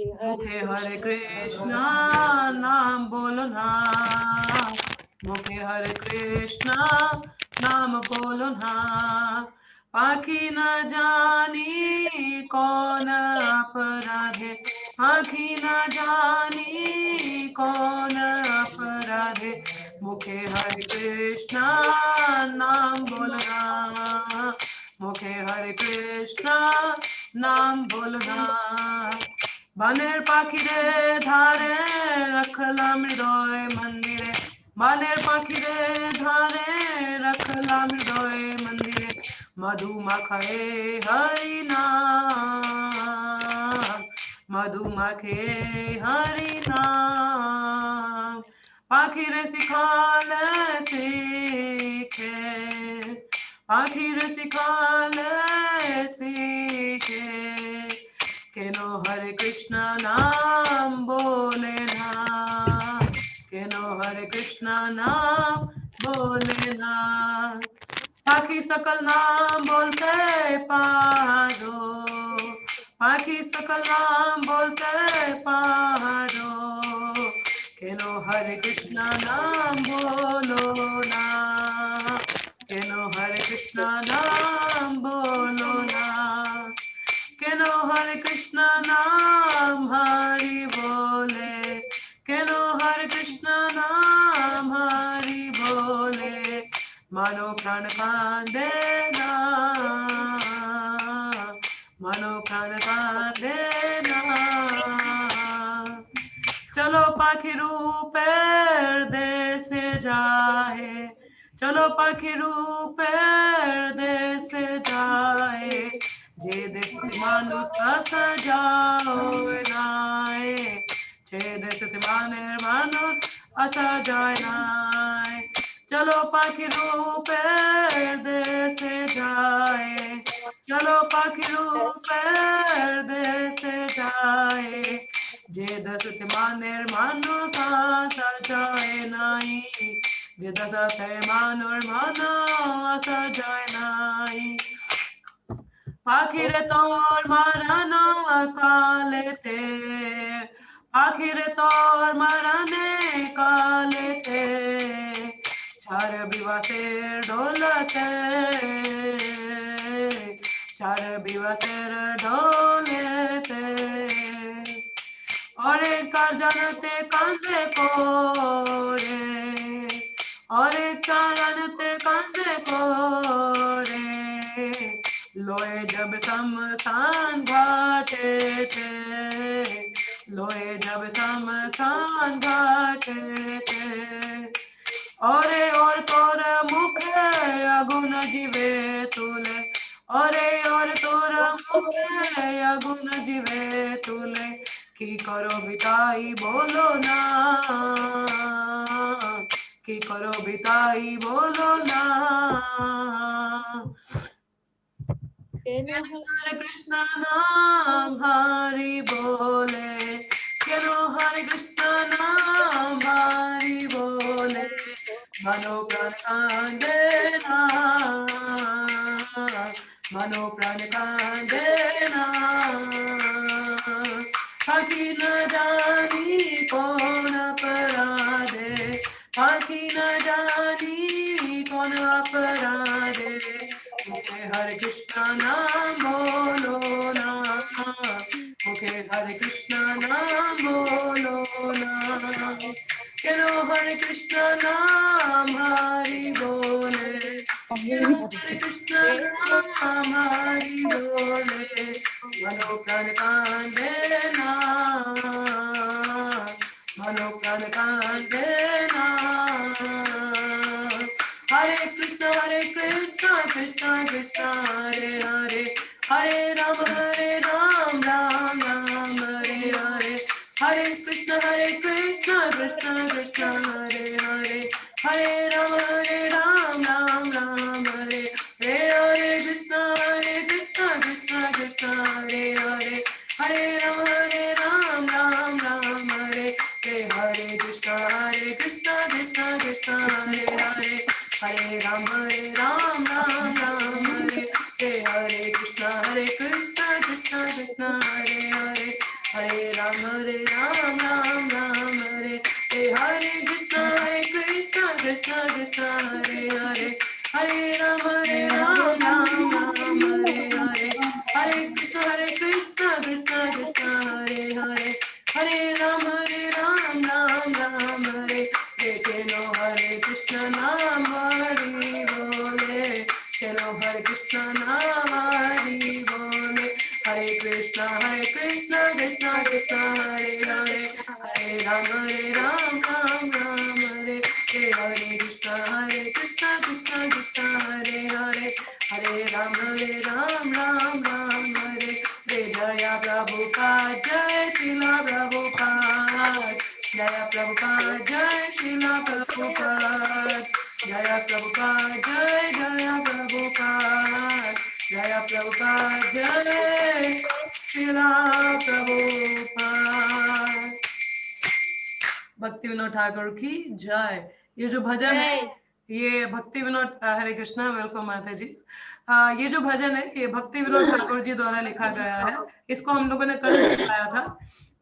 मुखे हरे कृष्णा नाम बोलो ना, मुखे हरे कृष्णा नाम बोलो ना, पाखी न जानी कौन अपराधे, पाखी न जानी कौन अपराधे, मुखे हरे कृष्णा नाम बोलना, मुखे हरे कृष्णा नाम बोलना, বানের পাখিরে ধারে রাখলাম হৃদয় মন্দিরে, বানের পাখিরে ধারে রাখলাম হৃদয় মন্দিরে, মধু মাখায়ে হরি নাম, মধু মাখে হরি নাম, পাখিরে শিখালে শিখে, পাখিরে শিখালে শিখে, কেনো হরে কৃষ্ণ নাম बोले ना, কেনো হরে কৃষ্ণ নাম बोले ना, পাখি সকল নাম বলতে পারো, পাখি সকল নাম বলতে পারো, কেনো হরে কৃষ্ণ নাম বলো না, কেনো হরে কৃষ্ণ নাম বলো না, কেন হরে কৃষ্ণ নাম হরি বলে, কেন হরে কৃষ্ণ নাম হরি বলে, মানো প্রাণ কাঁদে না, মানো প্রাণ কাঁদে না, চলো পাখি রূপের দেশে যায়, চলো পাখি রূপের দেশে যায়, যে দেখতে মানুষ আসা যাও নাই, যে দেখতে মানের মানুষ আসা যায় নাই, চলো পাখি রূপের দেশে যায়, চলো পাখি রূপের দেশে যায়, যে দশতে মানের মানুষ আসা যায় নাই, যে দশতে মানুষ আসা যায় নাই, পাখিরে তোর মারানো কালেতে, পাখিরে তোর মারানে কালেতে, চার বিবাসের ঢোলতে, চার বিবাসের ঢোলেতে, অরে কার জানতে কান্দে করে, অরে কার জানতে কান্দে করে, लोए जब शमशान घाटे थे, लोए जब शमशान घाटे थे, औरे और तोर मुखे अगुन जीवे तुले, औरे और तोर मुखे अगुन जीवे तुले, की करो बिताई बोलो ना, की करो बिताई बोलो ना, हरे कृष्ण नाम हरि बोले, केनो हरे कृष्ण नाम हरि बोले, मनो प्राण कांदे ना, मनो प्राण कांदे ना, पाखी न जानी कौन अपराधे, पाखी न जानी कौन अपराधे, मुखे हरे कृष्ण नाम बोलो ना, मुखे हरे कृष्ण नाम बोलो ना, केनो हरे कृष्ण नाम हरि बोले, केनो हरे कृष्ण नाम हरि बोले, मनो प्राण कांदे ना, मनो प्राण कांदे ना, हरे कृष्ण कृष्ण कृष्ण हरे हरे, हरे राम राम राम हरे हरे, हरे कृष्ण कृष्ण कृष्ण हरे हरे, हरे राम राम राम हरे हरे, हरे कृष्ण कृष्ण कृष्ण हरे हरे, हरे राम राम हरे हरे, कृष्ण कृष्ण कृष्ण हरे हरे, हरे Ram Ram Hare Hare, Krishna Krishna Krishna Hare Hare, Hare Ram Ram Ram Hare Krishna Krishna Krishna Hare Hare Hare Ram Ram Ram Hare Krishna Krishna Krishna Hare Hare Hare Ram Ram चलो हरे कृष्ण नाम हरि बोले चलो हरे कृष्ण नाम हरि बोले हरे कृष्ण कृष्ण कृष्ण हरे हरे हरे राम राम राम हरे हरे कृष्ण कृष्ण कृष्ण हरे हरे हरे राम राम हरे जय प्रभुपाद जय श्रीला प्रभुपाद जय प्रभुपाद जय श्रीला प्रभुपाद जय प्रभुपाद जय प्रभुपाद जय प्रभुपाद जय श्रीला प्रभुपाद। भक्ति विनोद ठाकुर की जय। ये जो भजन है ये भक्ति विनोद हरे कृष्णा वेलकम माता जी। ये जो भजन है ये भक्ति विनोद ठाकुर जी द्वारा लिखा गया है। इसको हम लोगों ने कल गाया था।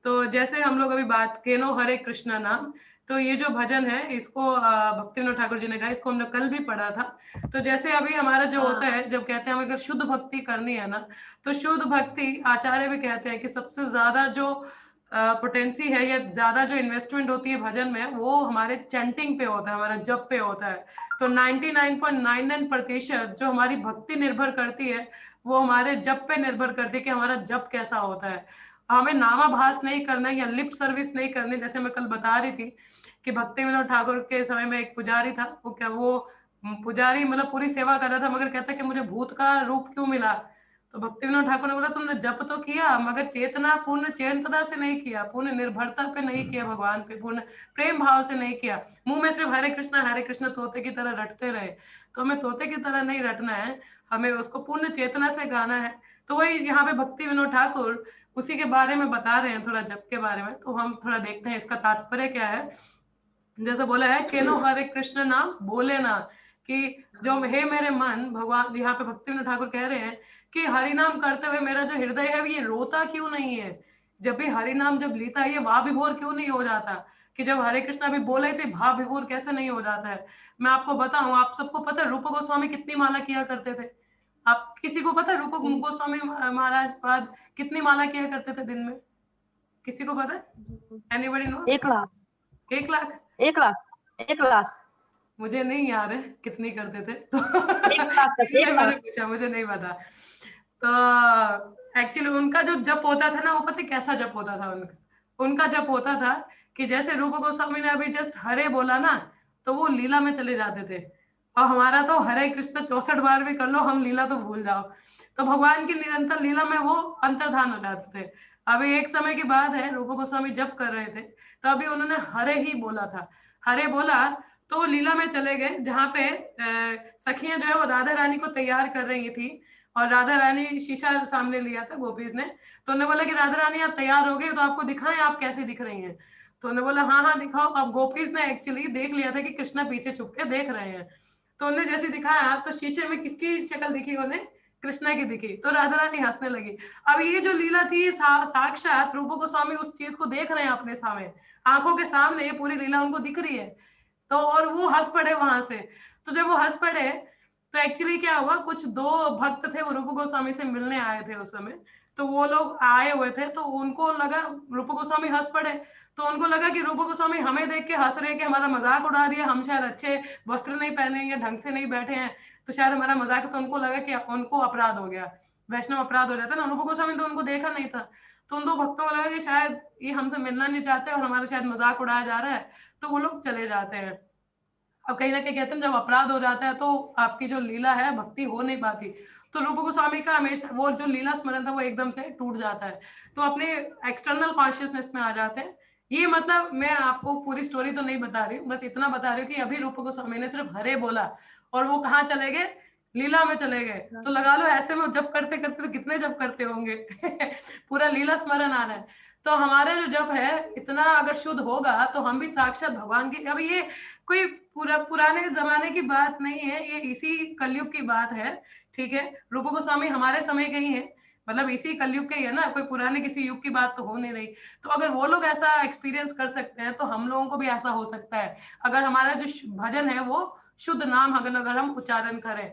तो जैसे हम लोग अभी बात केनो हरे कृष्णा नाम, तो ये जो भजन है इसको भक्ति विनोद ठाकुर जी ने गाया। इसको हमने कल भी पढ़ा था। तो जैसे अभी हमारा जो होता है जब कहते हैं हमें अगर शुद्ध भक्ति करनी है ना, तो शुद्ध भक्ति आचार्य भी कहते हैं कि सबसे ज्यादा जो पोटेंसी है या ज्यादा जो इन्वेस्टमेंट होती है भजन में वो हमारे चैंटिंग पे होता है, हमारा जप पे होता है। तो 99.99% जो हमारी भक्ति निर्भर करती है वो हमारे जप पे निर्भर करती है कि हमारा जप कैसा होता है। हमें नामाभास नहीं करना या लिप सर्विस नहीं करनी। जैसे मैं कल बता रही थी कि भक्ति विनोद ठाकुर के समय में एक पुजारी था, वो पुजारी मतलब पूरी सेवा कर रहा था मगर कहता कि मुझे भूत का रूप क्यों मिला। तो भक्ति विनोद ठाकुर ने बोला तुमने जप तो किया मगर चेतना पूर्ण चेतना से नहीं किया, पूर्ण निर्भरता पे नहीं किया, भगवान पे पूर्ण प्रेम भाव से नहीं किया। मुंह में सिर्फ हरे कृष्ण तोते की तरह रटते रहे। तो हमें तोते की तरह नहीं रटना है, हमें उसको पूर्ण चेतना से गाना है। तो वही यहाँ पे भक्ति विनोद ठाकुर उसी के बारे में बता रहे हैं, थोड़ा जप के बारे में। तो हम थोड़ा देखते हैं इसका तात्पर्य क्या है। जैसे बोला है केनो हरे कृष्ण नाम बोले ना, कि जो हे मेरे मन, भगवान यहाँ पे भक्ति विनोद ठाकुर कह रहे हैं कि हरि नाम करते हुए मेरा जो हृदय है ये रोता क्यों नहीं है। जब भी हरि नाम जब लीता है ये वाह विभोर क्यों नहीं हो जाता, कि जब हरे कृष्णा भी बोले थे भाव विभोर कैसे नहीं हो जाता है। मैं आपको बताऊं, आप सबको पता है रूप गोस्वामी कितनी माला किया करते थे? आप किसी को पता है रूप गोस्वामी महाराज बाद कितनी माला किया करते थे दिन में? किसी को पता है? Anybody know? 1 लाख 1 लाख 1 लाख 1 लाख मुझे नहीं याद है कितनी करते थे तो 1 लाख तक 1 इसलिए मैंने लाख पूछा, मुझे नहीं पता। तो एक्चुअली उनका जो जप होता था ना वो पता कैसा जप होता था उनका। उनका जप होता था कि जैसे रूप गोस्वामी ने अभी जस्ट हरे बोला ना तो वो लीला में चले जाते थे। और हमारा तो हरे कृष्ण 64 बार भी कर लो हम लीला तो भूल जाओ। तो भगवान की निरंतर लीला में वो अंतर्धान हो जाते थे। अभी एक समय की बात है, रूप गोस्वामी जप कर रहे थे तो अभी उन्होंने हरे ही बोला था। हरे बोला तो वो लीला में चले गए जहाँ पे सखियां जो है वो राधा रानी को तैयार कर रही थी। और राधा रानी शीशा सामने लिया था गोपीज ने। तो उन्होंने बोला कि राधा रानी आप तैयार हो गए तो आपको दिखाएं आप कैसे दिख रही हैं। तो उन्होंने बोला हाँ हाँ दिखाओ। अब गोपीज ने एक्चुअली देख लिया था कि कृष्णा पीछे छुप के देख रहे हैं। तो उन्होंने जैसे दिखाया तो शीशे में किसकी शक्ल दिखी उन्हें? कृष्णा की दिखी। तो राधा रानी हंसने लगी। अब ये जो लीला थी साक्षात रूप गोस्वामी उस चीज को देख रहे हैं अपने सामने, आंखों के सामने ये पूरी लीला उनको दिख रही है। तो और वो हंस पड़े वहां से। तो जब वो हंस पड़े तो एक्चुअली क्या हुआ, कुछ 2 भक्त थे वो रूप गोस्वामी से मिलने आए थे उस समय। तो वो लोग आए हुए थे तो उनको लगा रूप गोस्वामी हंस पड़े। तो उनको लगा कि रूप गोस्वामी हमें देख के हंस रहे हैं कि हमारा मजाक उड़ा दिया, हम शायद अच्छे वस्त्र नहीं पहने या ढंग से नहीं बैठे हैं तो शायद हमारा मजाक। तो उनको लगा कि उनको अपराध हो गया, वैष्णव अपराध हो जाता है ना। रूप गोस्वामी तो उनको देखा नहीं था। तो उन 2 भक्तों को लगा कि शायद ये हमसे मिलना नहीं चाहते और हमारा शायद मजाक उड़ाया जा रहा है। तो वो लोग चले जाते हैं। अब कहीं ना कहीं कहते हैं जब अपराध हो जाता है तो आपकी जो लीला है भक्ति हो नहीं पाती। तो रूप गोस्वामी का हमेशा वो जो लीला स्मरण था वो एकदम से टूट जाता है। तो अपने एक्सटर्नल कॉन्शियसनेस में आ जाते हैं। ये मतलब मैं आपको पूरी स्टोरी तो नहीं बता रही हूँ, बस इतना बता रही हूँ कि अभी रूप गोस्वामी ने सिर्फ हरे बोला और वो कहाँ चले गए? लीला में चले गए। तो लगा लो ऐसे में जब करते करते तो कितने जब करते होंगे पूरा लीला स्मरण आ रहा है। तो हमारा जो जप है इतना अगर शुद्ध होगा तो हम भी साक्षात भगवान की। अब ये कोई पुराने जमाने की बात नहीं है, ये इसी कलयुग की बात है। ठीक है, रूप गोस्वामी हमारे समय के ही है। मतलब इसी कलयुग के ही है ना, कोई पुराने किसी युग की बात तो हो नहीं रही। तो अगर वो लोग ऐसा एक्सपीरियंस कर सकते हैं तो हम लोगों को भी ऐसा हो सकता है, अगर हमारा जो भजन है वो शुद्ध नाम अगर हम उच्चारण करें।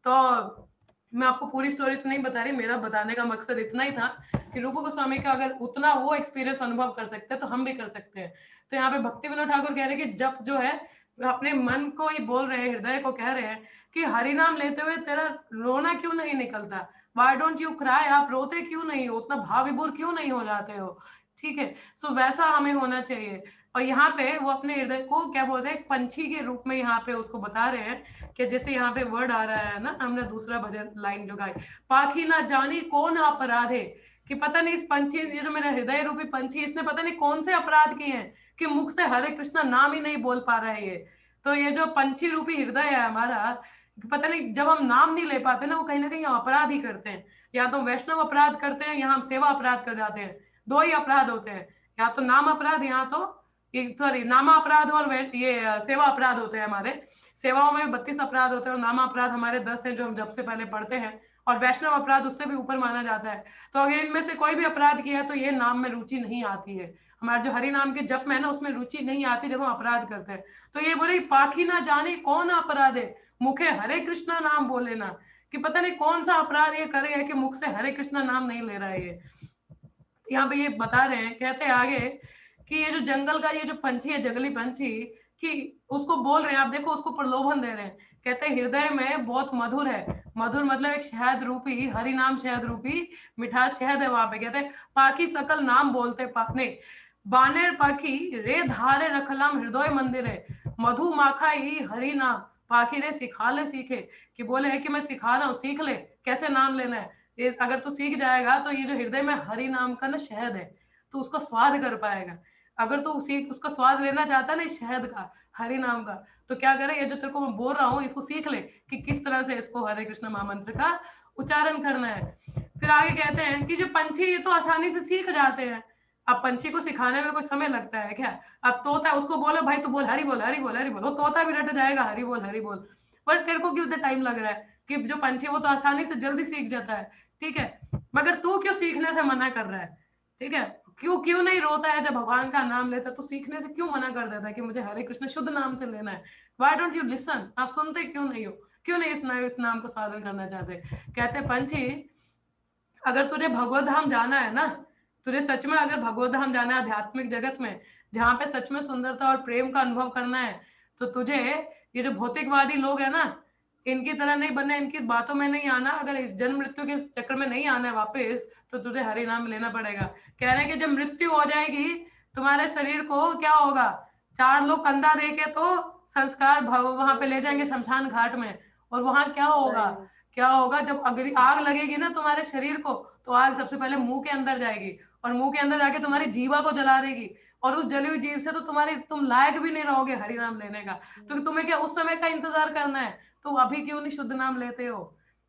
तो मैं आपको पूरी स्टोरी तो नहीं बता रही, मेरा बताने का मकसद इतना ही था कि रूप गोस्वामी का अगर उतना वो एक्सपीरियंस अनुभव कर सकते हैं तो हम भी कर सकते हैं। तो यहाँ पे भक्ति विनोद ठाकुर कह रहे हैं कि जप जो है अपने मन को ही बोल रहे हैं, हृदय को कह रहे हैं कि हरि नाम लेते हुए तेरा रोना क्यों नहीं निकलता, वाई डोंट यू क्राई, आप रोते क्यों नहीं हो, उतना भाव विभोर क्यों नहीं हो जाते हो। ठीक है, सो वैसा हमें होना चाहिए। और यहाँ पे वो अपने हृदय को क्या बोल रहे हैं, पंछी के रूप में यहाँ पे उसको बता रहे हैं कि जैसे यहाँ पे वर्ड आ रहा है ना, हमने दूसरा भजन लाइन जो गाई, पाखी ना जानी कौन अपराधे, कि पता नहीं इस पंछी, ये जो मेरा हृदय रूपी पंछी, इसने पता नहीं कौन से अपराध किए हैं कि मुख से हरे कृष्णा नाम ही नहीं बोल पा रहा है ये। तो ये जो पंछी रूपी हृदय है हमारा, पता नहीं जब हम नाम नहीं ले पाते ना, वो कहीं ना कहीं अपराध ही करते हैं। या तो वैष्णव अपराध करते हैं या हम सेवा अपराध कर जाते हैं, दो ही अपराध होते हैं, या तो नाम अपराध, या तो सॉरी नामा अपराध और ये सेवा अपराध होते हैं हमारे। सेवाओं में 32 अपराध होते हैं और नामा अपराध हमारे 10 हैं जो हम जब से पहले पढ़ते हैं, और वैष्णव अपराध उससे भी ऊपर माना जाता है। तो अगर इनमें से कोई भी अपराध किया है तो ये नाम में रुचि नहीं आती है, हमारे जो हरि नाम के जप में है ना उसमें रुचि नहीं आती जब हम अपराध करते हैं। तो ये बोले पाखी ना जाने कौन अपराध है, मुखे हरे कृष्णा नाम बोले ना, कि पता नहीं कौन सा अपराध ये करे है कि मुख से हरे कृष्णा नाम नहीं ले रहा है ये। यहाँ पे ये बता रहे हैं, कहते हैं आगे कि ये जो जंगल का ये जो पंछी है, जंगली पंछी, कि उसको बोल रहे हैं, आप देखो उसको प्रलोभन दे रहे हैं, कहते हैं हृदय में बहुत मधुर है, मधुर मतलब एक शहद रूपी, हरि नाम शहद रूपी मिठास शहद है वहां पे। कहते हैं पाखी सकल नाम बोलते पाने, बानेर पाखी रे धारे रखलाम हृदय मंदिर है, मधु माखाई हरि नाम पाखी रे सिखा ले सीखे, कि बोले है कि मैं सिखा रहा हूँ, सीख ले कैसे नाम लेना है। ये अगर तू सीख जाएगा तो ये जो हृदय में हरि नाम का ना शहद है, तो उसको स्वाद कर पाएगा। अगर तू सीख उसका स्वाद लेना चाहता है ना शहद का, हरि नाम का, तो क्या करे, ये जो तेरे को मैं बोल रहा हूँ इसको सीख ले कि किस तरह से इसको हरे कृष्ण महामंत्र का उच्चारण करना है। फिर आगे कहते हैं कि जो पंछी ये तो आसानी से सीख जाते हैं, अब पंछी को सिखाने में कोई समय लगता है क्या। अब तोता उसको बोलो भाई तू बोल हरि बोल हरि बोल हरि बोल, वो तोता भी रट जाएगा हरि बोल हरि बोल, पर तेरे को क्यों इतना टाइम लग रहा है, कि जो पंछी वो तो आसानी से जल्दी सीख जाता है। ठीक है, मगर तू क्यों सीखने से मना कर रहा है। ठीक है, क्यों क्यों नहीं रोता है जब भगवान का नाम लेता है, तो सीखने से क्यों मना कर देता है कि मुझे हरे कृष्ण शुद्ध नाम से लेना है। वाई डोंट यू लिसन, आप सुनते क्यों नहीं हो, क्यों नहीं इस नाम को साधन करना चाहते। कहते पंछी अगर तुझे भगवत धाम जाना है ना, तुझे सच में अगर भगवत धाम जाना है आध्यात्मिक जगत में, जहाँ पे सच में सुंदरता और प्रेम का अनुभव करना है, तो तुझे ये जो भौतिकवादी लोग है ना, इनकी तरह नहीं बनना, इनकी बातों में नहीं आना, अगर इस जन्म मृत्यु के चक्कर में नहीं आना है वापस, तो तुझे हरि नाम लेना पड़ेगा। कह रहे हैं कि जब मृत्यु हो जाएगी तुम्हारे शरीर को क्या होगा, 4 लोग कंधा दे के तो संस्कार वहां पे ले जाएंगे शमशान घाट में, और वहां क्या होगा, क्या होगा जब अगर आग लगेगी ना तुम्हारे शरीर को, तो आग सबसे पहले मुंह के अंदर जाएगी, और मुंह के अंदर जाके तुम्हारी जीवा को जला देगी, और उस जली हुई जीव से तो तुम लायक भी नहीं रहोगे हरि नाम लेने का। तो तुम्हें क्या उस समय का इंतजार करना है, तुम अभी क्यों नहीं शुद्ध नाम लेते हो।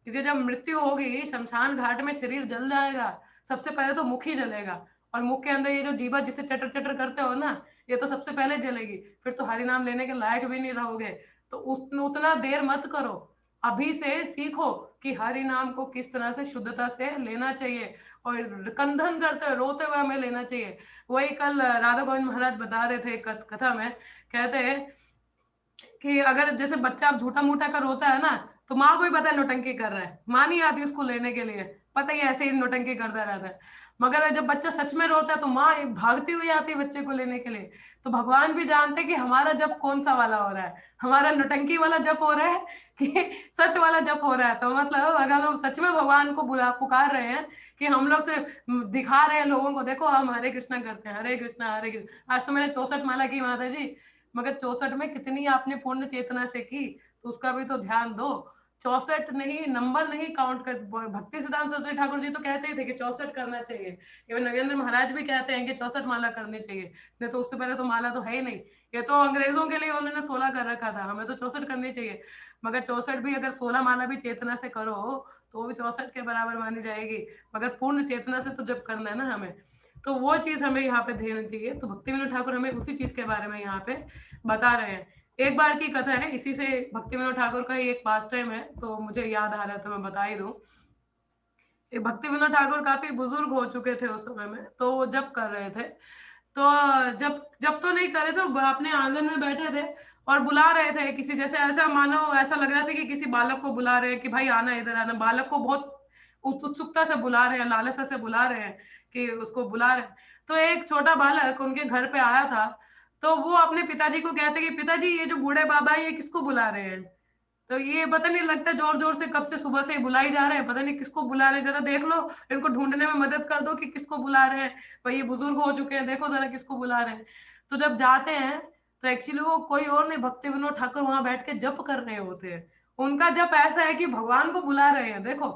क्योंकि जब मृत्यु होगी शमशान घाट में शरीर जल जाएगा, सबसे पहले तो मुख ही जलेगा, और मुख के अंदर ये जो जीवा जिसे चटर चटर करते हो ना, ये तो सबसे पहले जलेगी, फिर तो हरि नाम लेने के लायक भी नहीं रहोगे। तो उतना देर मत करो, अभी से सीखो कि हरि नाम को किस तरह से शुद्धता से लेना चाहिए, और कंधन करते हुए रोते हुए हमें लेना चाहिए। वही कल राधा गोविंद महाराज बता रहे थे कथा में, कहते हैं कि अगर जैसे बच्चा अब झूठा मूठा कर रोता है ना, तो माँ को भी पता है नौटंकी कर रहा है, माँ नहीं आती उसको लेने के लिए, पता ही ऐसे ही नौटंकी करता रहता है। मगर जब बच्चा सच में रोता है तो माँ भागती हुई आती है बच्चे को लेने के लिए। तो भगवान भी जानते हैं कि हमारा जप कौन सा वाला हो रहा है, हमारा नौटंकी वाला जप हो रहा है कि सच वाला जप हो रहा है। तो मतलब अगर हम सच में भगवान को बुला पुकार रहे हैं, कि हम लोग से दिखा रहे हैं लोगों को, देखो हम हरे कृष्णा करते हैं, हरे कृष्णा हरे कृष्णा। आज तो मैंने 64 माला की माता जी, मगर 64 में कितनी आपने पूर्ण चेतना से की, तो उसका भी तो ध्यान दो। 64 नहीं, नंबर नहीं काउंट कर, भक्ति सिद्धांत सरस्वती ठाकुर जी तो कहते ही थे कि 64 करना चाहिए, एवं नगेंद्र महाराज भी कहते हैं कि 64 माला करनी चाहिए, नहीं तो उससे पहले तो माला तो है ही नहीं। ये तो अंग्रेजों के लिए उन्होंने 16 कर रखा था, हमें तो 64 करनी चाहिए। मगर 64 भी अगर 16 माला भी चेतना से करो तो वो भी 64 के बराबर मानी जाएगी, मगर पूर्ण चेतना से तो जब करना है ना हमें, तो वो चीज हमें यहाँ पे देना चाहिए। तो भक्ति विनोद ठाकुर हमें उसी चीज के बारे में यहाँ पे बता रहे हैं। एक बार की कथा है, इसी से भक्ति विनोद ठाकुर का ही एक पास टाइम है, तो मुझे याद आ रहा है तो मैं बता ही दूं भक्ति विनोद ठाकुर काफी बुजुर्ग हो चुके थे उस समय में, तो वो जब कर रहे थे, तो जब जब तो नहीं करे, तो अपने आंगन में बैठे थे और बुला रहे थे किसी, जैसे ऐसा मानो, ऐसा लग रहा था कि किसी बालक को बुला रहे हैं कि भाई आना, इधर आना। बालक को बहुत उत्सुकता से बुला रहे हैं, लालसा से बुला रहे हैं कि उसको बुला रहे हैं। तो एक छोटा बालक उनके घर पे आया था, तो वो अपने पिताजी को कहते कि पिताजी, ये जो बूढ़े बाबा है ये किसको बुला रहे हैं? तो ये पता नहीं, लगता है जोर जोर से कब से सुबह से ही बुलाई जा रहे हैं, पता नहीं किसको बुला रहे हैं, जरा देख लो, इनको ढूंढने में मदद कर दो कि किसको बुला रहे हैं। भाई ये बुजुर्ग हो चुके हैं, देखो जरा किसको बुला रहे हैं। तो जब जाते हैं तो एक्चुअली वो कोई और नहीं, भक्ति विनोद ठाकुर वहां बैठ के जप कर रहे होते हैं। उनका जप ऐसा है कि भगवान को बुला रहे हैं, देखो,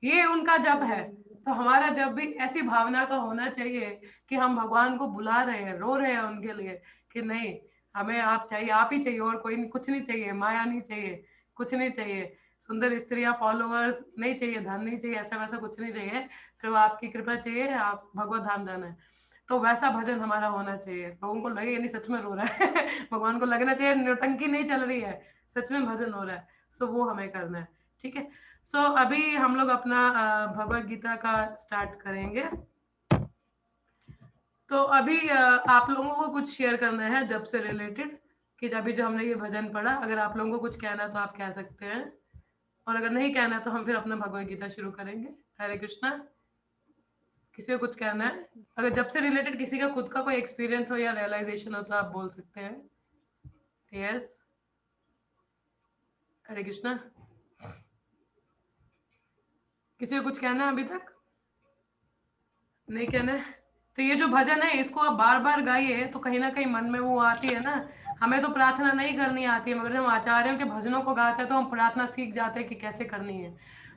ये उनका जप है। तो हमारा जब भी ऐसी भावना का होना चाहिए कि हम भगवान को बुला रहे हैं, रो रहे हैं उनके लिए कि नहीं, हमें आप चाहिए, आप ही चाहिए, और कोई कुछ नहीं चाहिए, माया नहीं चाहिए, कुछ नहीं चाहिए, सुंदर स्त्रियां, फॉलोअर्स नहीं चाहिए, धन नहीं चाहिए, ऐसा वैसा कुछ नहीं चाहिए, सिर्फ आपकी कृपा चाहिए, आप भगवत धाम जाना है। तो वैसा भजन हमारा होना चाहिए, लोगों को लगे नहीं सच में रो रहा है भगवान को लगना चाहिए नौटंकी नहीं चल रही है, सच में भजन हो रहा है। सो वो हमें करना है, ठीक है। सो अभी हम लोग अपना भगवत गीता का स्टार्ट करेंगे। तो अभी आप लोगों को कुछ शेयर करना है जब से रिलेटेड, कि अभी जो हमने ये भजन पढ़ा, अगर आप लोगों को कुछ कहना तो आप कह सकते हैं, और अगर नहीं कहना तो हम फिर अपना भगवत गीता शुरू करेंगे। हरे कृष्णा। किसी को कुछ कहना है? अगर जब से रिलेटेड किसी का खुद का कोई एक्सपीरियंस हो या रियलाइजेशन हो तो आप बोल सकते हैं। यस, हरे कृष्णा। किसी को कुछ कहना है अभी तक? नहीं कहना है? तो ये जो भजन है इसको आप बार बार गाइए, तो कहीं ना कहीं मन में वो आती है ना। हमें तो प्रार्थना नहीं करनी आती है, मगर जब हम आचार्यों के भजनों को गाते हैं तो हम प्रार्थना सीख जाते हैं कि कैसे करनी है।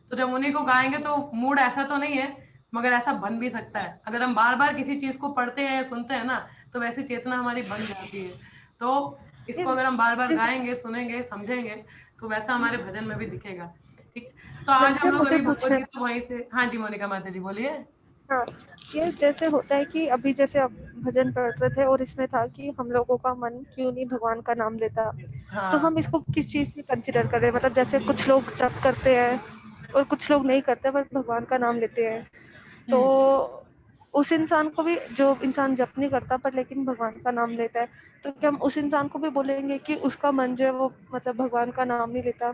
तो जब उन्हीं को गाएंगे तो मूड ऐसा तो नहीं है, मगर ऐसा बन भी सकता है। अगर हम बार बार किसी चीज को पढ़ते हैं या सुनते हैं ना, तो वैसी चेतना हमारी बन जाती है। तो इसको अगर हम बार बार जी गाएंगे, सुनेंगे, समझेंगे, तो वैसा हमारे भजन में भी दिखेगा। ठीक है। तो आज हम क्या लोग मुझे अभी भगवत पूछना गीता वहीं से, हाँ जी मोनिका माता जी बोलिए। हाँ, ये जैसे होता है कि अभी जैसे अब भजन पढ़ रहे थे और इसमें था कि हम लोगों का मन क्यों नहीं भगवान का नाम लेता, तो हाँ। हम इसको किस चीज से कंसिडर करें? मतलब जैसे कुछ लोग जप करते हैं और कुछ लोग नहीं करते पर भगवान का नाम लेते हैं, तो हम्म। उस इंसान को भी, जो इंसान जप नहीं करता पर लेकिन भगवान का नाम लेता है, तो क्या हम उस इंसान को भी बोलेंगे कि उसका मन जो है वो मतलब भगवान का नाम नहीं लेता?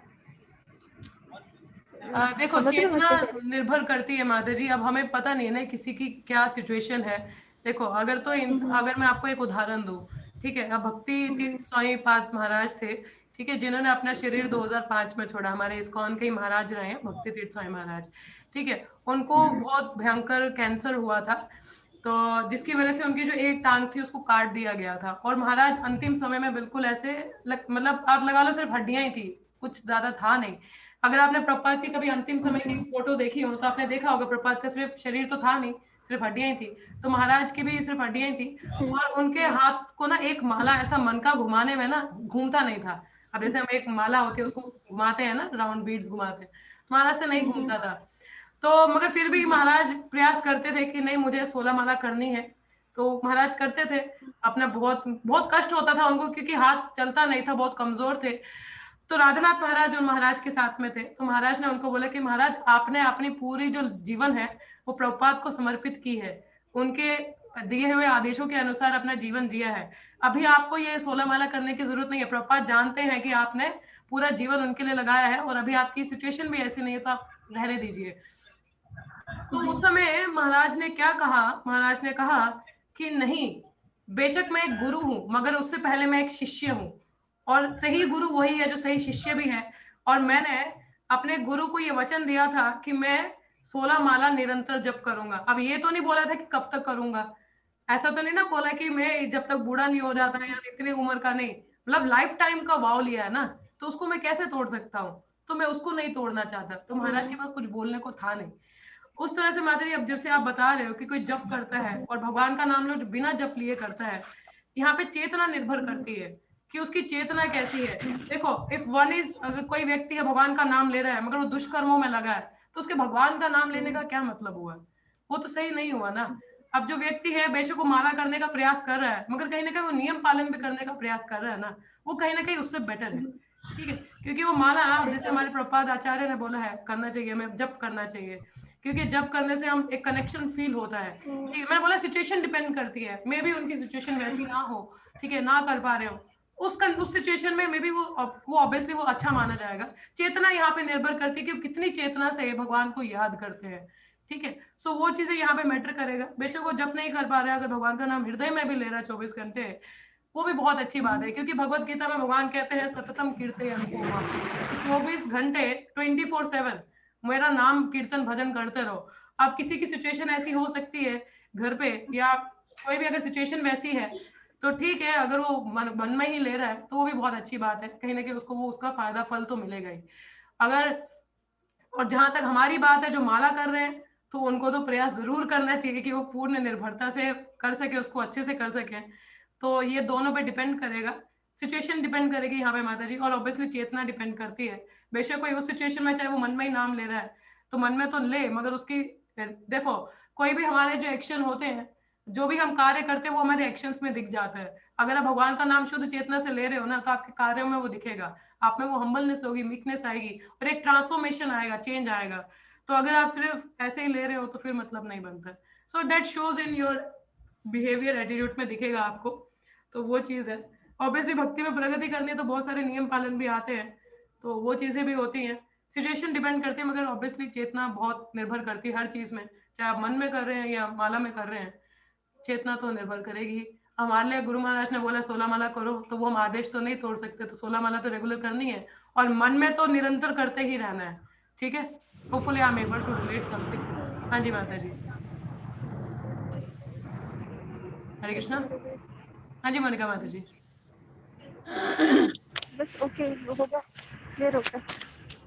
देखो, समझ रहे हो मैं चेतना क्या कह रही निर्भर करती है माता जी, अब हमें पता नहीं है ना किसी की क्या सिचुएशन है। देखो, अगर तो हूँ? अगर मैं आपको एक उदाहरण दूं, ठीक है। अब भक्ति हम्म, तीर्थ स्वामी पाद महाराज थे, ठीक है, जिन्होंने अपना शरीर 2005 में छोड़ा, हमारे इस्कॉन के ही महाराज रहे हैं भक्ति तीर्थ स्वामी महाराज, ठीक है। उनको बहुत भयंकर कैंसर हुआ था, तो जिसकी वजह से उनकी जो एक टांग थी उसको काट दिया गया था, और महाराज अंतिम समय में बिल्कुल ऐसे मतलब आप लगा लो सिर्फ हड्डियां ही थी, कुछ ज्यादा था नहीं। अगर आपने प्रपात की कभी अंतिम समय की फोटो देखी हो तो आपने देखा होगा प्रपात का सिर्फ शरीर तो था नहीं, सिर्फ हड्डियां ही थी। तो महाराज की भी सिर्फ हड्डियां ही थी, और उनके हाथ को ना एक माला ऐसा मन का घुमाने में ना घूमता नहीं था। अब जैसे हम एक माला होती है उसको घुमाते हैं ना, राउंड बीड्स घुमाते हैं, तो महाराज से नहीं घूमता था। तो मगर फिर भी महाराज प्रयास करते थे कि नहीं, मुझे 16 माला करनी है। तो महाराज करते थे अपना, बहुत बहुत कष्ट होता था उनको क्योंकि हाथ चलता नहीं था, बहुत कमजोर थे। तो राधानाथ महाराज उन महाराज के साथ में थे, तो महाराज ने उनको बोला कि महाराज, आपने अपनी पूरी जो जीवन है वो प्रभुपाद को समर्पित की है, उनके दिए हुए आदेशों के अनुसार अपना जीवन जिया है। अभी आपको ये 16 माला करने की जरूरत नहीं है, प्रभुपाद जानते हैं कि आपने पूरा जीवन उनके लिए लगाया है, और अभी आपकी सिचुएशन भी ऐसी नहीं है, तो आप रहने दीजिए। तो उस समय महाराज ने क्या कहा, महाराज ने कहा कि नहीं, बेशक मैं एक गुरु हूं, मगर उससे पहले मैं एक शिष्य हूं, और सही गुरु वही है जो सही शिष्य भी है। और मैंने अपने गुरु को ये वचन दिया था कि मैं 16 माला निरंतर जप करूंगा। अब ये तो नहीं बोला था कि कब तक करूंगा, ऐसा तो नहीं ना बोला कि मैं जब तक बूढ़ा नहीं हो जाता या इतनी उम्र का नहीं, मतलब लाइफ टाइम का वाव लिया है ना, तो उसको मैं कैसे तोड़ सकता हूँ? तो मैं उसको नहीं तोड़ना चाहता, तो महाराज के पास कुछ बोलने को था नहीं। उस तरह से माधुरी, अब जैसे आप बता रहे हो कि कोई जप करता है और भगवान का नाम लो जो बिना जप लिए करता है, यहाँ पे चेतना निर्भर करती है कि उसकी चेतना कैसी है। देखो, इफ वन इज, अगर कोई व्यक्ति है भगवान का नाम ले रहा है मगर वो दुष्कर्मों में लगा है, तो उसके भगवान का नाम लेने का क्या मतलब हुआ? वो तो सही नहीं हुआ ना। अब जो व्यक्ति है बेशक वो माला करने का प्रयास कर रहा है, मगर कहीं ना कहीं वो नियम पालन भी करने का प्रयास कर रहा है ना, वो कहीं ना कहीं उससे बेटर है, ठीक है। क्योंकि वो माला, जैसे हमारे प्रपाद आचार्य ने बोला है, करना चाहिए, हमें जप करना चाहिए, क्योंकि जप करने से हम एक कनेक्शन फील होता है। ठीक है, मैंने बोला सिचुएशन डिपेंड करती है, मे भी उनकी सिचुएशन वैसी ना हो, ठीक है, ना कर पा रहे हो, उस सिचुएशन में मे बी वो ऑब्वियसली वो अच्छा माना जाएगा। चेतना यहाँ पे निर्भर करती है कि कितनी चेतना से भगवान को याद करते हैं। ठीक है, सो वो चीजें यहाँ पे मैटर करेगा। बेशक वो जप नहीं कर पा रहा है, अगर भगवान का नाम हृदय में भी ले रहा है 24 घंटे, वो भी बहुत अच्छी बात है, क्योंकि भगवत गीता में भगवान कहते हैं सततम कीर्तयन्तो माम, 24 घंटे 24/7 मेरा नाम कीर्तन भजन करते रहो। अब किसी की सिचुएशन ऐसी हो सकती है घर पे, या कोई भी अगर सिचुएशन वैसी है, तो ठीक है, अगर वो मन में ही ले रहा है तो वो भी बहुत अच्छी बात है, कहीं ना कहीं उसको वो उसका फायदा फल तो मिलेगा ही। अगर, और जहां तक हमारी बात है जो माला कर रहे हैं, तो उनको तो प्रयास जरूर करना चाहिए कि वो पूर्ण निर्भरता से कर सके, उसको अच्छे से कर सके। तो ये दोनों पे डिपेंड करेगा, सिचुएशन डिपेंड करेगी यहाँ पे माता जी, और ऑब्वियसली चेतना डिपेंड करती है। बेशक कोई उस सिचुएशन में चाहे वो मन में ही नाम ले रहा है, तो मन में तो ले, मगर उसकी, देखो, कोई भी हमारे जो एक्शन होते हैं, जो भी हम कार्य करते हैं, वो हमारे एक्शंस में दिख जाता है। अगर आप भगवान का नाम शुद्ध चेतना से ले रहे हो ना, तो आपके कार्यों में वो दिखेगा, आप में वो हम्बलनेस होगी, मीकनेस आएगी, और एक ट्रांसफॉर्मेशन आएगा, चेंज आएगा। तो अगर आप सिर्फ ऐसे ही ले रहे हो तो फिर मतलब नहीं बनता। So that shows in your behaviour, attitude में दिखेगा आपको। तो वो चीज है। ऑब्वियसली भक्ति में प्रगति करनी है तो बहुत सारे नियम पालन भी आते हैं, तो वो चीजें भी होती हैं। सिचुएशन डिपेंड करती है, मगर ऑब्वियसली चेतना बहुत निर्भर करती है हर चीज में, चाहे आप मन में कर रहे हैं या माला में कर रहे हैं, चेतना तो निर्भर करेगी। हमारे लिए गुरु महाराज ने बोला 16 माला करो, तो वो हम आदेश तो नहीं तोड़ सकते, तो 16 माला तो रेगुलर करनी है, और मन में तो निरंतर करते ही रहना है। ठीक है, hopefully I am able to relate something. हाँ जी माता जी, हरे कृष्णा। हाँ जी मोनिका माता जी। बस ओके, हो गया, क्लियर हो गया।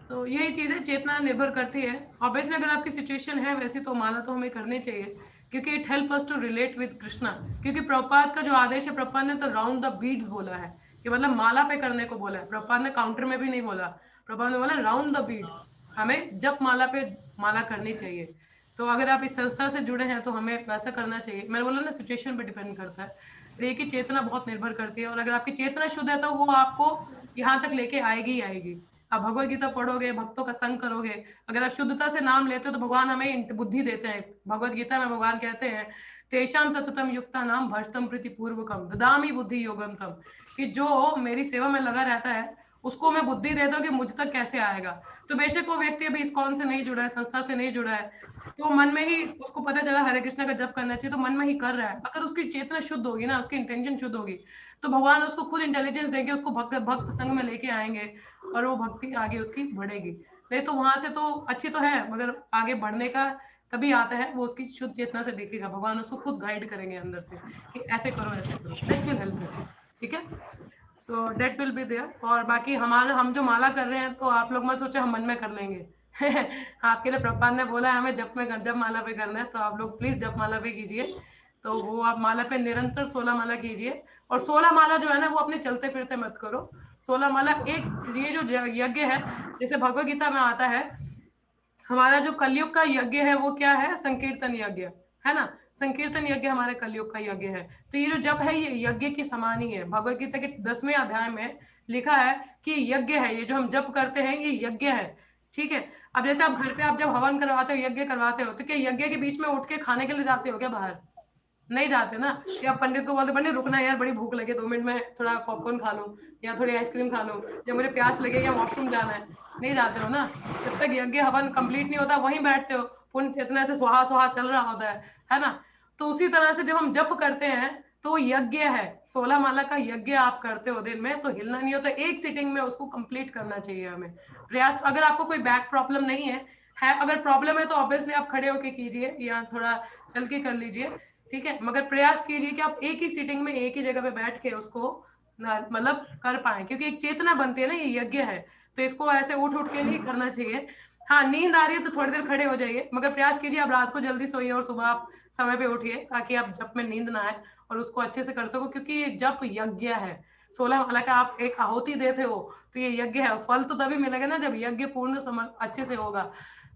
तो यही चीजें चेतना निर्भर करती है। ऑब्वियसली अगर आपकी सिचुएशन है वैसी, तो माला तो हमें करनी चाहिए, क्योंकि it help us to relate with Krishna. क्योंकि प्रभुपाद का जो आदेश है, प्रभुपाद ने तो राउंड द बीड्स बोला है, कि मतलब माला पे करने को बोला है। प्रभुपाद ने काउंटर में भी नहीं बोला, प्रभुपाद ने बोला राउंड द बीड्स, हमें जब माला पे माला करनी चाहिए। तो अगर आप इस संस्था से जुड़े हैं तो हमें वैसा करना चाहिए। मैंने बोला ना, सिचुएशन पे डिपेंड करता है, ये की चेतना बहुत निर्भर करती है, और अगर आपकी चेतना शुद्ध है तो वो आपको यहाँ तक लेके आएगी ही आएगी। आप भगवत गीता पढ़ोगे, भक्तों का संग करोगे, अगर आप शुद्धता से नाम लेते हो, तो भगवान हमें बुद्धि देते हैं। भगवत गीता में भगवान कहते हैं, तेषाम सततम युक्ता नाम भजतम प्रीति पूर्वकम ददामि बुद्धि योगम तम, कि जो मेरी सेवा में लगा रहता है, उसको मैं बुद्धि देता हूँ कि मुझ तक कैसे आएगा। तो बेशक वो व्यक्ति अभी इस्कॉन से नहीं जुड़ा है, संस्था से नहीं जुड़ा है, तो मन में ही उसको पता चला हरे कृष्णा का जप करना चाहिए, तो मन में ही कर रहा है। अगर उसकी चेतना शुद्ध होगी ना, उसकी इंटेंशन शुद्ध होगी, तो भगवान उसको खुद इंटेलिजेंस देंगे, उसको भक्त संग में लेके आएंगे, और वो भक्ति आगे उसकी बढ़ेगी। नहीं तो वहां से तो अच्छी तो है, मगर आगे बढ़ने का तभी आता है, वो उसकी शुद्ध चेतना से देखेगा, भगवान उसको खुद गाइड करेंगे अंदर से कि ऐसे करो ऐसे करो, दैट विल हेल्प। ठीक है, so that will be there. और बाकी हमारा, हम जो माला कर रहे हैं, तो आप लोग मत सोचे हम मन में कर लेंगे। आपके लिए प्रभुपाद ने बोला है हमें जप माला पे करना है, तो आप लोग प्लीज जप माला पे कीजिए। तो वो आप माला पे निरंतर 16 माला कीजिए, और 16 माला जो है ना, वो अपने चलते फिरते मत करो। 16 माला एक, ये जो यज्ञ है, जैसे भगवत गीता में आता है, हमारा जो कलयुग का यज्ञ है वो क्या है, संकीर्तन यज्ञ है ना। संकीर्तन यज्ञ हमारे कलयुग का यज्ञ है। तो ये जो जप है, ये यज्ञ की समान ही है। भगवत गीता के 10वें अध्याय में लिखा है कि यज्ञ है, ये जो हम जप करते हैं ये यज्ञ है। ठीक है, अब जैसे आप घर पे आप जब हवन करवाते हो, यज्ञ करवाते हो, तो क्या यज्ञ के बीच में उठ के खाने के लिए जाते हो क्या बाहर? नहीं जाते ना। या पंडित को बोलते पंडित रुकना यार, बड़ी भूख लगे, 2 मिनट में थोड़ा पॉपकॉर्न खा लूं, या थोड़ी आइसक्रीम खा लूं, या मुझे प्यास लगे, या वॉशरूम जाना है। नहीं जाते हो ना। जब तक यज्ञ हवन कंप्लीट नहीं होता, वहीं बैठते हो, पुण्य चेतना से स्वाहा स्वाहा चल रहा होता है ना। तो उसी तरह से जब हम जप करते हैं, तो यज्ञ है, 16 माला का यज्ञ आप करते हो दिन में, तो हिलना नहीं होता, एक सिटिंग में उसको कंप्लीट करना चाहिए हमें। प्रयास, अगर आपको कोई बैक प्रॉब्लम नहीं है, अगर प्रॉब्लम है तो ऑब्वियसली आप खड़े होके कीजिए, या थोड़ा चल के कर लीजिए। ठीक है, मगर प्रयास कीजिए कि आप एक ही सीटिंग में एक ही जगह पे बैठ के उसको मतलब कर पाए, क्योंकि एक चेतना बनती है ना, ये यज्ञ है, तो इसको ऐसे उठ उठ के नहीं करना चाहिए। हाँ, नींद आ रही है तो थोड़ी देर खड़े हो जाइए, मगर प्रयास कीजिए आप रात को जल्दी सोइए और सुबह आप समय पे उठिए, ताकि आप जप में नींद ना आए और उसको अच्छे से कर सको, क्योंकि ये जप यज्ञ है। 16 माला का आप एक आहुति देते हो, तो ये यज्ञ है। फल तो तभी मिलेगा ना जब यज्ञ पूर्ण अच्छे से होगा,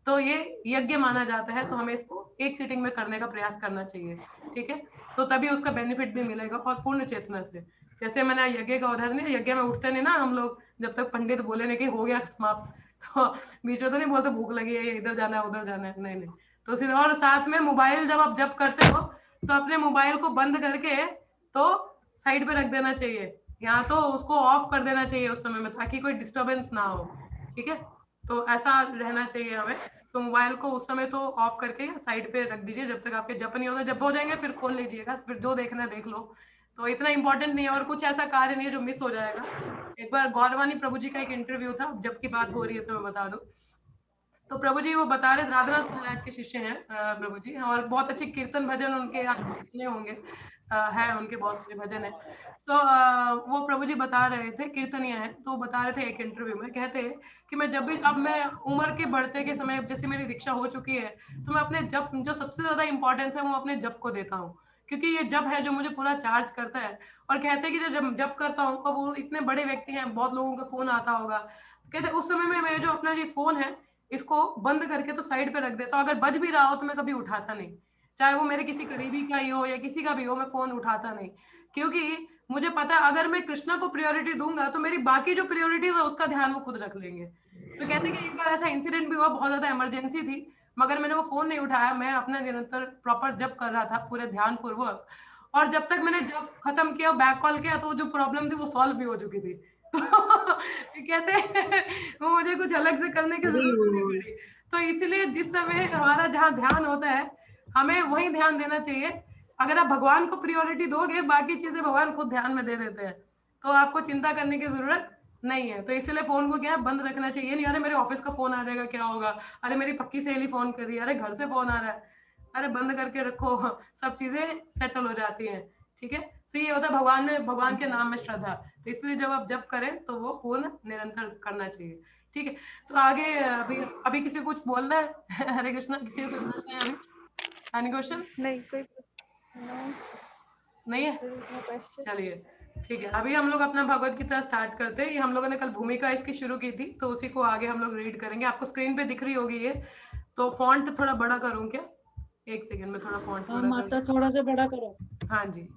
तो ये यज्ञ माना जाता है। तो हमें इसको एक सीटिंग में करने का प्रयास करना चाहिए। ठीक है, तो तभी उसका बेनिफिट भी मिलेगा, और पूर्ण चेतना से। जैसे मैंने यज्ञ का उदाहरण दिया, यज्ञ में उठते नहीं ना हम लोग, जब तक पंडित बोले नहीं कि हो गया समाप्त, तो बीच में तो नहीं बोलते भूख लगी है, इधर जाना है उधर जाना है, नहीं नहीं, तो सीधा, और साथ में मोबाइल जब आप जप करते हो तो अपने मोबाइल को बंद करके तो साइड पे रख देना चाहिए, या तो उसको ऑफ कर देना चाहिए उस समय में, ताकि कोई डिस्टरबेंस ना हो। ठीक है, तो ऐसा रहना चाहिए हमें। तो मोबाइल को उस समय तो ऑफ करके साइड पे रख दीजिए जब तक आपके जप नहीं होता। जब हो जाएंगे फिर खोल लीजिएगा, फिर जो देखना है देख लो। तो इतना इंपॉर्टेंट नहीं है, और कुछ ऐसा कार्य नहीं है जो मिस हो जाएगा। एक बार गौरवानी प्रभु जी का एक इंटरव्यू था, जब की बात हो रही है तो मैं बता दूं। तो प्रभु जी वो बता रहे, राधानाथ महाराज के शिष्य हैं प्रभु जी, और बहुत अच्छे कीर्तन भजन उनके आप सुने होंगे, है उनके बहुत सारे भजन है। सो वो प्रभु जी बता रहे थे, कीर्तनीय है, तो बता रहे थे एक इंटरव्यू में, कहते कि मैं जब भी, अब मैं उम्र के बढ़ते के समय जैसे मेरी दीक्षा हो चुकी है, तो मैं अपने जप, जो सबसे ज्यादा इंपॉर्टेंस है वो अपने जप को देता हूँ, क्योंकि ये जप है जो मुझे पूरा चार्ज करता है। और कहते हैं कि जब जप करता हूँ, अब वो इतने बड़े व्यक्ति हैं, बहुत लोगों का फोन आता होगा, कहते उस समय में मैं जो अपना ये फोन है इसको बंद करके तो साइड पे रख देता हूँ। अगर बज भी रहा हो तो मैं कभी उठाता नहीं, चाहे वो मेरे किसी करीबी का ही हो या किसी का भी हो, मैं फोन उठाता नहीं। क्योंकि मुझे पता है अगर मैं कृष्णा को प्रायोरिटी दूंगा तो मेरी बाकी जो प्रायोरिटीज है उसका ध्यान वो खुद रख लेंगे। तो कहते हैं कि एक बार ऐसा इंसिडेंट भी हुआ, बहुत ज्यादा इमरजेंसी थी, मगर मैंने वो फोन नहीं उठाया, मैं अपना निरंतर प्रॉपर जप कर रहा था पूरे ध्यान पूर्वक। और जब तक मैंने जब खत्म किया, बैक कॉल किया, तो जो प्रॉब्लम थी वो सॉल्व भी हो चुकी थी। तो कहते हैं वो मुझे कुछ अलग से करने की हरि जरूरत नहीं बोल। पड़ी। तो इसलिए जिस समय हमारा जहाँ ध्यान होता है हमें वही ध्यान देना चाहिए। अगर आप भगवान को प्रायोरिटी दोगे, बाकी चीजें भगवान खुद ध्यान में दे देते हैं, तो आपको चिंता करने की जरूरत नहीं है। तो इसलिए फोन को क्या है, बंद रखना चाहिए। नहीं अरे मेरे ऑफिस का फोन आ जाएगा क्या होगा, अरे मेरी पक्की सहेली फोन कर रही है, अरे घर से फोन आ रहा है, अरे बंद करके रखो, सब चीजें सेटल हो जाती हैं। ठीक है, तो ये होता है भगवान में, भगवान के नाम में श्रद्धा। तो इसलिए जब आप जप करें तो वो पूर्ण निरंतर करना चाहिए। ठीक है, तो आगे अभी अभी किसी को कुछ बोलना है? हरे कृष्णा, किसी को कुछ पूछना है अभी? Any question? नहीं, कोई नहीं है? चलिए ठीक है, अभी हम लोग अपना भगवत गीता स्टार्ट करते हैं। ये हम लोगों ने कल भूमिका इसकी शुरू की थी, तो उसी को आगे हम लोग रीड करेंगे। आपको स्क्रीन पे दिख रही होगी ये, तो फॉन्ट थोड़ा बड़ा करूं क्या? एक सेकंड में थोड़ा फॉन्ट हाँ बड़ा माता, थोड़ा सा बड़ा करो। हाँ जी।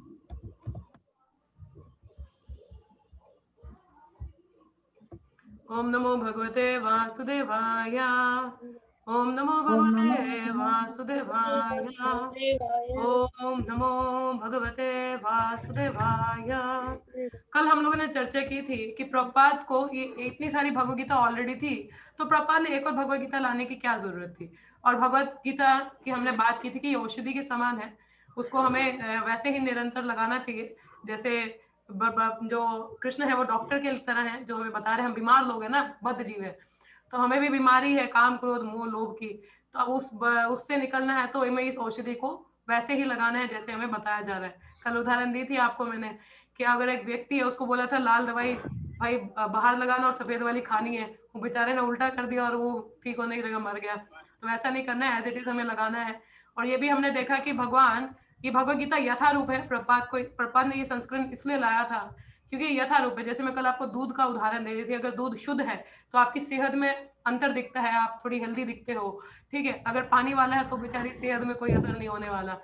ओम नमो भगवते वासुदेवाय, ओम नमो भगवते वासुदेवाय, ओम नमो भगवते वासुदेवाय। कल हम लोगों ने चर्चा की थी कि प्रभुपाद को ये इतनी सारी भगवत गीता ऑलरेडी थी, तो प्रभुपाद ने एक और भगवत गीता लाने की क्या जरूरत थी। और भगवत गीता की हमने बात की थी कि ये औषधि के समान है, उसको हमें वैसे ही निरंतर लगाना चाहिए। जैसे जो कृष्ण है वो डॉक्टर के तरह है, जो हमें बता रहे हैं, हम बीमार लोग हैं ना, बद्ध जीव है, तो हमें भी बीमारी है काम क्रोध मोह लोभ की, तो अब उससे निकलना है तो हमें इस औषधि को वैसे ही लगाना है जैसे हमें बताया जा रहा है। कल उदाहरण दी थी आपको मैंने कि अगर एक व्यक्ति है, उसको बोला था लाल दवाई भाई बाहर लगाना और सफेद वाली खानी है, वो बेचारे ने उल्टा कर दिया और वो ठीक होने की जगह मर गया। तो ऐसा नहीं करना है, एज इट इज हमें लगाना है। और ये भी हमने देखा कि भगवान, ये भगवत गीता यथारूप है। प्रभुपाद ने ये संस्करण इसलिए लाया था क्योंकि यथारूप है। जैसे मैं कल आपको दूध का उदाहरण दे रही थी, अगर दूध शुद्ध है तो आपकी सेहत में अंतर दिखता है, आप थोड़ी हेल्दी दिखते हो। ठीक है, अगर पानी वाला है तो बेचारी सेहत में कोई असर नहीं होने वाला।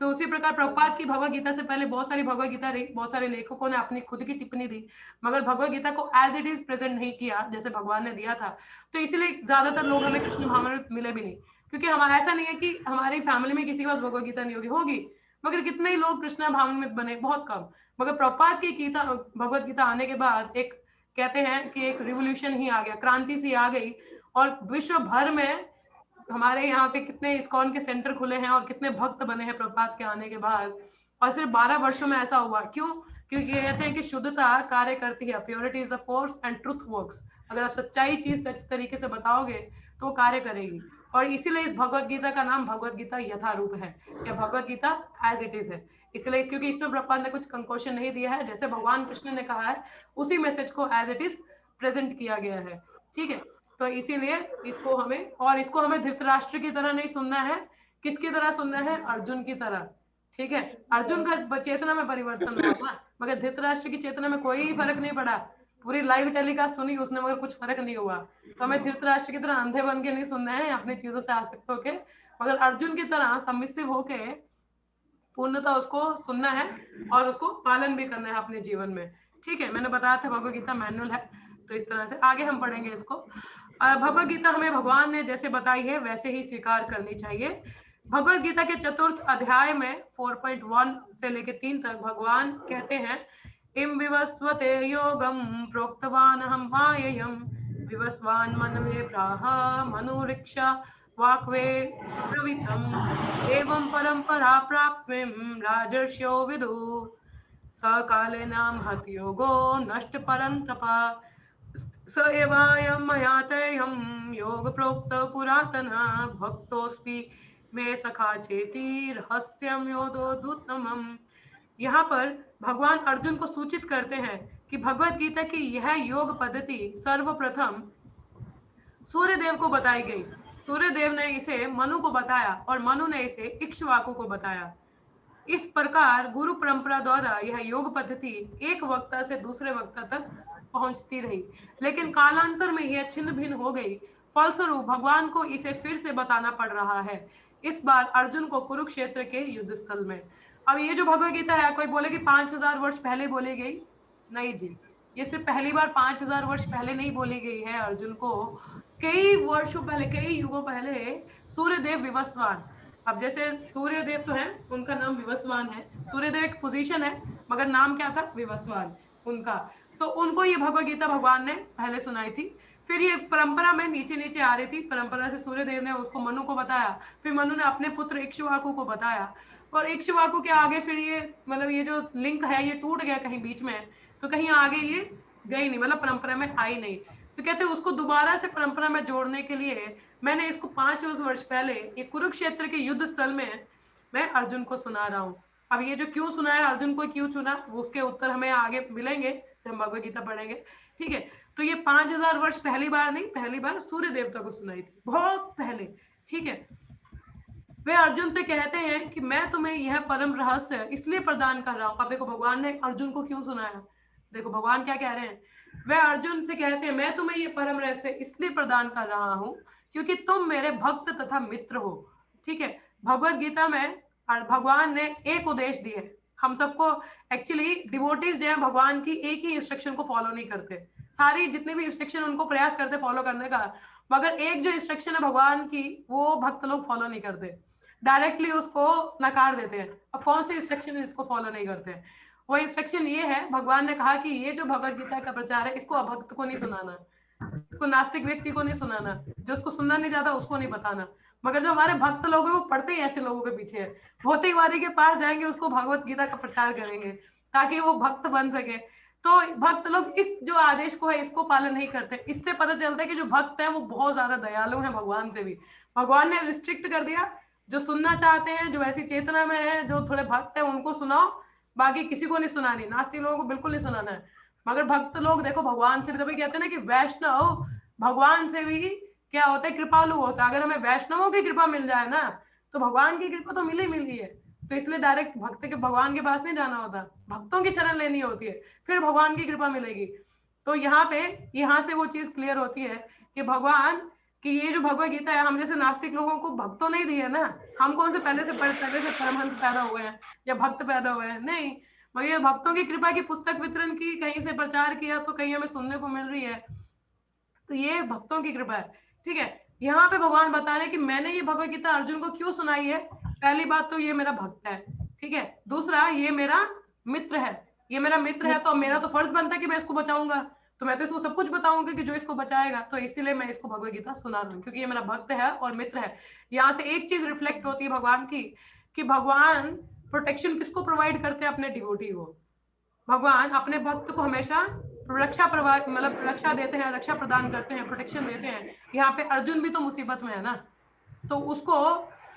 तो उसी प्रकार प्रभुपाद की भगवत गीता से पहले बहुत सारी भगवत गीता रही, बहुत सारे लेखकों ने अपनी खुद की टिप्पणी दी, मगर भगवत गीता को एज इट इज प्रेजेंट नहीं किया जैसे भगवान ने दिया था। तो इसलिए ज्यादातर लोग हमें कृष्ण भावनामृत मिले भी नहीं, क्योंकि हमारा ऐसा नहीं है कि हमारी फैमिली में किसी के पास भगवत गीता नहीं होगी, होगी, मगर कितने ही लोग कृष्ण भावनामृत बने, बहुत कम। मगर प्रभुपाद की गीता, भगवत गीता आने के बाद एक कहते हैं कि एक रिवोल्यूशन ही आ गया, क्रांति सी आ गई। और विश्व भर में हमारे यहाँ पे कितने इस्कॉन के सेंटर खुले हैं और कितने भक्त बने हैं प्रभुपाद के आने के बाद। और सिर्फ 12 वर्षों में ऐसा हुआ, क्यों? क्योंकि कहते हैं कि शुद्धता कार्य करती है, purity is the force and truth works. अगर आप सच्चाई चीज सच तरीके से बताओगे तो वो कार्य करेगी। और इसीलिए इस भगवत गीता का नाम भगवत गीता यथारूप है, या Bhagavad Gita as it is है। इसलिए क्योंकि इसमें प्रभुपाद ने कुछ कंक्लूजन नहीं दिया है, जैसे भगवान कृष्ण ने कहा है उसी मैसेज को एज इट इज प्रेजेंट किया गया है। ठीक है, तो इसीलिए इसको हमें, और इसको हमें धृतराष्ट्र की तरह नहीं सुनना है। किसकी तरह सुनना है? अर्जुन की तरह। ठीक है, अर्जुन का चेतना में परिवर्तन हुआ था, मगर धृतराष्ट्र की चेतना में कोई फर्क नहीं पड़ा। पूरी लाइव टेलीकास्ट सुनी उसने, मगर कुछ फर्क नहीं हुआ। तो हमें धृतराष्ट्र की तरह अंधे बन के नहीं सुनना है, अपनी चीजों से आसक्त होके, मगर अर्जुन की तरह सबमिसिव होके पूर्णतः उसको सुनना है और उसको पालन भी करना है अपने जीवन में। ठीक है, मैंने बताया था भगवत गीता मैनुअल है, तो इस तरह से आगे हम पढ़ेंगे इसको। भगवत गीता हमें भगवान ने जैसे बताई है वैसे ही स्वीकार करनी चाहिए। भगवत गीता के चतुर्थ अध्याय में 4.1 से लेके 3 तक भगवान कहते हैं, इम विवस्वते योगम प्रोक्तवान हम माययम विवस्वान मन में प्राह मनुरिक्षा वाक्वे प्रवितम एवं परंपरा प्राप्तिम राजर्षयो विदु सकाले नाम हत योगो नष्ट परंतपा स एवायं मया तेयं योग प्रोक्त पुरातन भक्तोस्मि मे सखा चेति रहस्यम योदोदुत्तमम्। यहाँ पर भगवान अर्जुन को सूचित करते हैं कि भगवत गीता की यह योग पद्धति सर्वप्रथम सूर्यदेव को बताई गई। सूर्यदेव ने इसे मनु को बताया और मनु ने इसे इक्ष्वाकु को बताया। इस प्रकार गुरु परंपरा द्वारा यह योग पद्धति एक वक्ता से दूसरे वक्ता तक पहुंचती रही, लेकिन कालांतर में यह छिन्न भिन्न हो गई। फलस्वरूप भगवान को इसे फिर से बताना पड़ रहा है, इस बार अर्जुन को कुरुक्षेत्र के युद्ध स्थल में। अब ये जो भगवत गीता है, कोई बोले कि 5000 वर्ष पहले बोली गई, नहीं जी, ये सिर्फ पहली बार 5000 वर्ष पहले नहीं बोली गई है। अर्जुन को कई वर्षों पहले, कई युगों पहले सूर्यदेव विवस्वान, अब जैसे सूर्यदेव तो है, उनका नाम विवस्वान है। सूर्यदेव एक पोजीशन है, मगर नाम क्या था? विवस्वान उनका। तो उनको ये भगवत गीता भगवान ने पहले सुनाई थी। फिर ये परंपरा में नीचे नीचे आ रही थी। परंपरा से सूर्यदेव ने उसको मनु को बताया, फिर मनु ने अपने पुत्र इक्ष्वाकु को बताया, और इक्ष्वाकु के आगे फिर ये मतलब ये जो लिंक है ये टूट गया कहीं बीच में, तो कहीं आगे ये गई नहीं, मतलब परंपरा में आई नहीं। तो कहते उसको दोबारा से परंपरा में जोड़ने के लिए मैंने इसको 500 वर्ष पहले ये कुरुक्षेत्र के युद्ध स्थल में मैं अर्जुन को सुना रहा हूँ। अब ये जो क्यों सुनाया, अर्जुन को क्यों चुना, उसके उत्तर हमें आगे मिलेंगे जब हम भगवत गीता पढ़ेंगे, ठीक है। तो ये 5000 वर्ष पहली बार नहीं, पहली बार सूर्य देवता को सुनाई थी, बहुत पहले, ठीक है। वे अर्जुन से कहते हैं कि मैं तुम्हें यह परम रहस्य इसलिए प्रदान कर रहा हूँ। अब देखो भगवान ने अर्जुन को क्यों सुनाया, देखो भगवान क्या कह रहे हैं। वे अर्जुन से कहते हैं मैं तुम्हें ये परम रहस्य इसलिए प्रदान कर रहा हूँ क्योंकि तुम मेरे भक्त तथा मित्र हो, ठीक है। भगवत गीता में भगवान ने एक उपदेश दिए हम सबको। एक्चुअली डिवोटीज जो है भगवान की एक ही इंस्ट्रक्शन को फॉलो नहीं करते, सारी जितने भी इंस्ट्रक्शन उनको प्रयास करते फॉलो करने का, मगर एक जो इंस्ट्रक्शन है भगवान की वो भक्त लोग फॉलो नहीं करते, डायरेक्टली उसको नकार देते हैं। अब कौन सी इंस्ट्रक्शन इसको फॉलो नहीं करते हैं? वो इंस्ट्रक्शन ये है, भगवान ने कहा कि ये जो भगवत गीता का प्रचार है इसको अभक्त को नहीं सुनाना, इसको नास्तिक व्यक्ति को नहीं सुनाना, जो उसको सुनना नहीं चाहता उसको नहीं बताना। मगर जो हमारे भक्त लोग हैं वो पढ़ते ही ऐसे लोगों के पीछे है, भौतिकवादी के पास जाएंगे, उसको भगवत गीता का प्रचार करेंगे ताकि वो भक्त बन सके। तो भक्त लोग इस जो आदेश को है इसको पालन नहीं करते। इससे पता चलता है कि जो भक्त हैं वो बहुत ज्यादा दयालु हैं भगवान से भी। भगवान ने रिस्ट्रिक्ट कर दिया, जो सुनना चाहते हैं, जो ऐसी चेतना में है, जो थोड़े भक्त है उनको सुनाओ, बाकी किसी को नहीं सुनानी, नास्तिक लोगों को बिल्कुल नहीं सुनाना है। मगर भक्त लोग देखो भगवान से भी, तभी कहते हैं ना कि वैष्णव भगवान से भी क्या होता है, कृपालु होता है। अगर हमें वैष्णवों की कृपा मिल जाए ना तो भगवान की कृपा तो मिली है। तो इसलिए डायरेक्ट भक्त के भगवान के पास नहीं जाना होता, भक्तों की शरण लेनी होती है, फिर भगवान की कृपा मिलेगी। तो यहाँ से वो चीज क्लियर होती है कि भगवान कि ये जो भगवत गीता है, हम जैसे नास्तिक लोगों को भक्त तो नहीं दी है ना, हम कौन से पहले से परमहंस पैदा हुए हैं या भक्त पैदा हुए हैं, नहीं। मगर ये भक्तों की कृपा की पुस्तक वितरण की, कहीं से प्रचार किया तो कहीं हमें सुनने को मिल रही है, तो ये भक्तों की कृपा है, ठीक है। यहाँ पे भगवान बता रहे हैं कि मैंने ये भगवत गीता अर्जुन को क्यों सुनाई है। पहली बात तो ये मेरा भक्त है, ठीक है। दूसरा ये मेरा मित्र है, ये मेरा मित्र है तो मेरा तो फर्ज बनता है कि मैं इसको बचाऊंगा, तो मैं तो इसको सब कुछ बताऊंगा कि जो इसको बचाएगा, तो इसीलिए मैं इसको भगवत गीता सुना रहा हूँ क्योंकि ये मेरा भक्त है और मित्र है। यहाँ से एक चीज रिफ्लेक्ट होती है भगवान की कि भगवान प्रोटेक्शन किसको प्रोवाइड करते हैं, अपने डिवोटी को। भगवान अपने भक्त को हमेशा रक्षा मतलब रक्षा देते हैं, रक्षा प्रदान करते हैं, प्रोटेक्शन देते हैं। यहाँ पे अर्जुन भी तो मुसीबत में है ना, तो उसको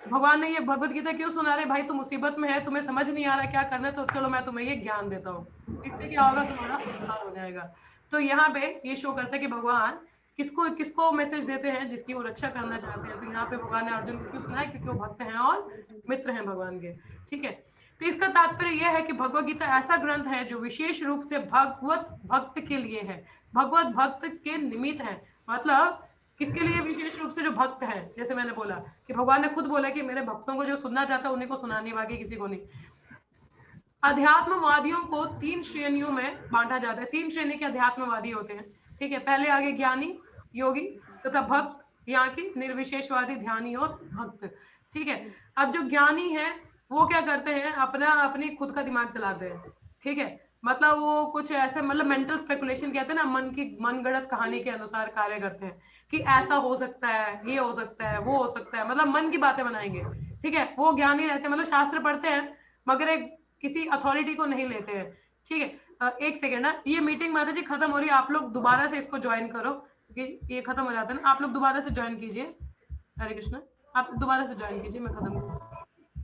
भगवान ने ये भगवत गीता क्यों सुना रहे, भाई तुम मुसीबत में है, तुम्हें समझ नहीं आ रहा क्या करना है, तो चलो मैं तुम्हें ये ज्ञान देता हूँ, इससे क्या होगा, तुम्हारा उद्धार हो जाएगा। तो यहाँ पे ये शो करता है कि भगवान किसको किसको मैसेज देते हैं, जिसकी वो रक्षा करना चाहते हैं। तो यहाँ पे भगवान ने अर्जुन को क्यों सुनाया, क्योंकि वो भक्त हैं और मित्र हैं भगवान के, ठीक है। तो इसका तात्पर्य यह है कि भगवत गीता ऐसा ग्रंथ है जो विशेष रूप से भगवत भक्त के लिए है, भगवत भक्त के निमित्त है। मतलब किसके लिए विशेष रूप से, जो भक्त है। जैसे मैंने बोला कि भगवान ने खुद बोला कि मेरे भक्तों को जो सुनना चाहता है उन्हीं को सुनानी, बाकी किसी को नहीं। अध्यात्मवादियों को 3 श्रेणियों में बांटा जाता है, 3 श्रेणी के अध्यात्मवादी होते हैं, ठीक है। पहले आगे ज्ञानी, योगी, तथा भक्त यहाँ की निर्विशेषवादी, ध्यानी और भक्त। ठीक है, अब जो ज्ञानी है वो क्या करते हैं, अपनी खुद का दिमाग चलाते हैं। ठीक है, मतलब वो कुछ ऐसे, मतलब मेंटल स्पेकुलेशन कहते हैं ना, मन गढ़ंत कहानी के अनुसार कार्य करते हैं कि ऐसा हो सकता है, ये हो सकता है, वो हो सकता है, मतलब मन की बातें बनाएंगे। ठीक है, वो ज्ञानी रहते हैं, मतलब शास्त्र पढ़ते हैं मगर एक किसी अथॉरिटी को नहीं लेते हैं। ठीक है, एक सेकेंड ना, ये मीटिंग माता जी खत्म हो रही है, आप लोग दोबारा से इसको ज्वाइन करो क्योंकि ये खत्म हो जाता है ना, आप लोग दोबारा से ज्वाइन कीजिए। हरे कृष्णा, आप दोबारा से ज्वाइन कीजिए, मैं खत्म